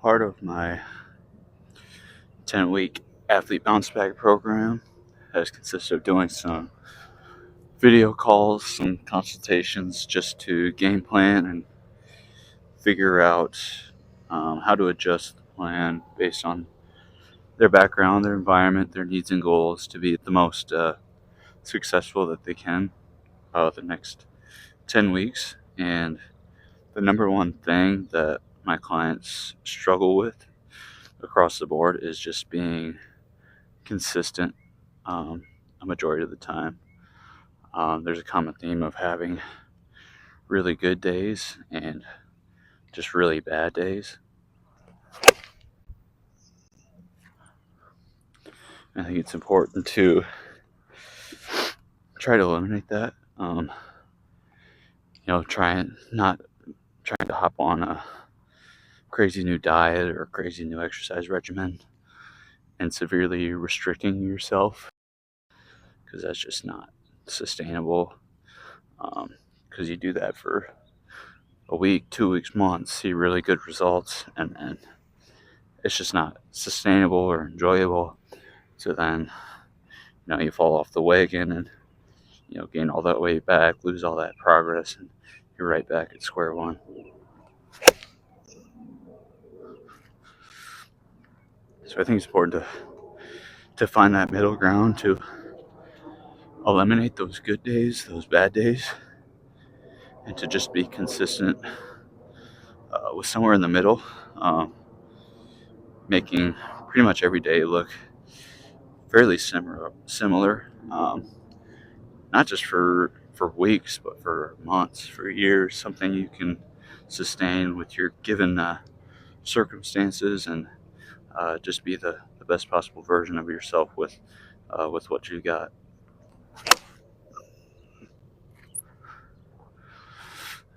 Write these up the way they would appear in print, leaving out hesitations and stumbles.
part of my 10-week athlete bounce back program has consisted of doing some video calls, some consultations just to game plan and figure out how to adjust the plan based on their background, their environment, their needs and goals to be the most successful that they can the next 10 weeks. And the number one thing that my clients struggle with across the board is just being consistent a majority of the time. There's a common theme of having really good days and just really bad days. I think it's important to try to eliminate that. Trying not trying to hop on a crazy new diet or crazy new exercise regimen and severely restricting yourself, because that's just not sustainable. Because you do that for a week, 2 weeks, months, see really good results, and then it's just not sustainable or enjoyable. So then, you fall off the wagon and gain all that weight back, lose all that progress, and you're right back at square one. So I think it's important to find that middle ground, to eliminate those good days, those bad days, and to just be consistent with somewhere in the middle, making pretty much every day look fairly similar, not just for weeks, but for months, for years, something you can sustain with your given circumstances, and just be the best possible version of yourself with what you got.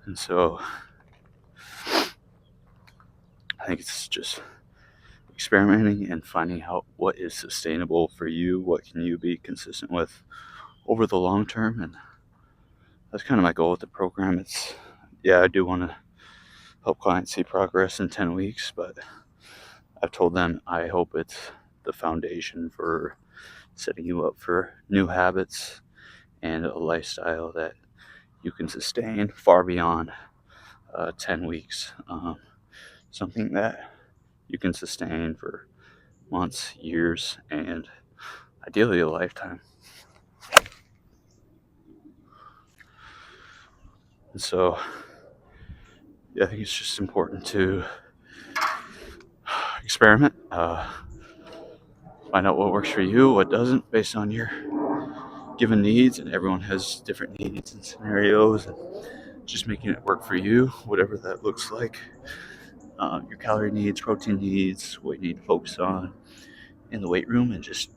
And so I think it's just experimenting and finding out what is sustainable for you, what can you be consistent with over the long term. And that's kind of my goal with the program. I do want to help clients see progress in 10 weeks, but I've told them I hope it's the foundation for setting you up for new habits and a lifestyle that you can sustain far beyond 10 weeks. Something that you can sustain for months, years, and ideally a lifetime. And so, I think it's just important to experiment, find out what works for you, what doesn't, based on your given needs. And everyone has different needs and scenarios, and just making it work for you, whatever that looks like. Your calorie needs, protein needs, what you need to focus on in the weight room, and just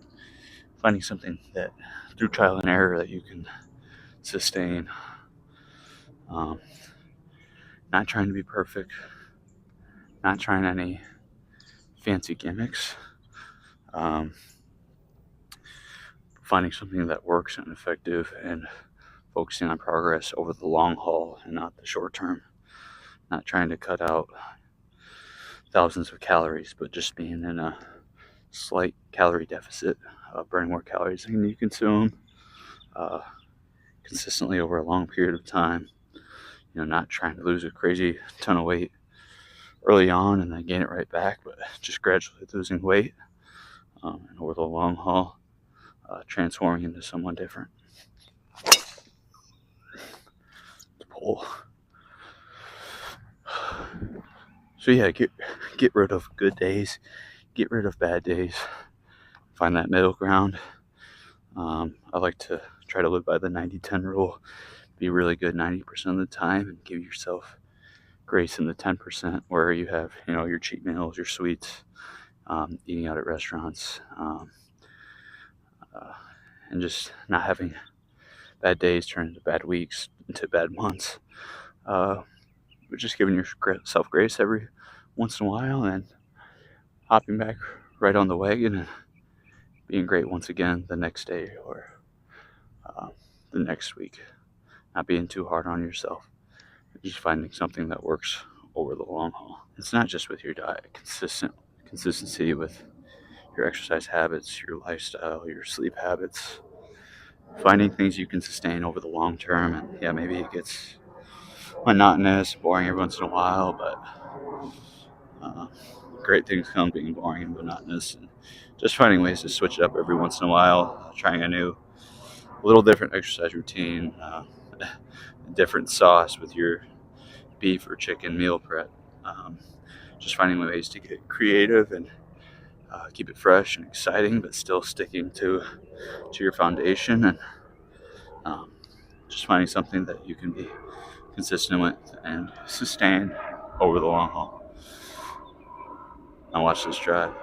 finding something that through trial and error that you can sustain. Not trying to be perfect, not trying any fancy gimmicks. Finding something that works and effective, and focusing on progress over the long haul and not the short term. Not trying to cut out thousands of calories, but just being in a slight calorie deficit, burning more calories than you consume consistently over a long period of time. Not trying to lose a crazy ton of weight early on and then gain it right back, but just gradually losing weight, and over the long haul, transforming into someone different. Pull. So get rid of good days, get rid of bad days, find that middle ground. I like to try to live by the 90-10 rule. Be really good 90% of the time, and give yourself grace in the 10% where you have your cheat meals, your sweets, eating out at restaurants, and just not having bad days turn into bad weeks, into bad months. But just giving yourself grace every once in a while, and hopping back right on the wagon and being great once again the next day, or the next week. Not being too hard on yourself. Just finding something that works over the long haul. It's not just with your diet, consistency with your exercise habits, your lifestyle, your sleep habits, finding things you can sustain over the long term. And yeah, maybe it gets monotonous, boring every once in a while, but uh, great things come being boring and monotonous. And just finding ways to switch it up every once in a while, trying a little different exercise routine, different sauce with your beef or chicken meal prep. Um, just finding ways to get creative and keep it fresh and exciting, but still sticking to your foundation, and um, just finding something that you can be consistent with and sustain over the long haul. Now watch this drive.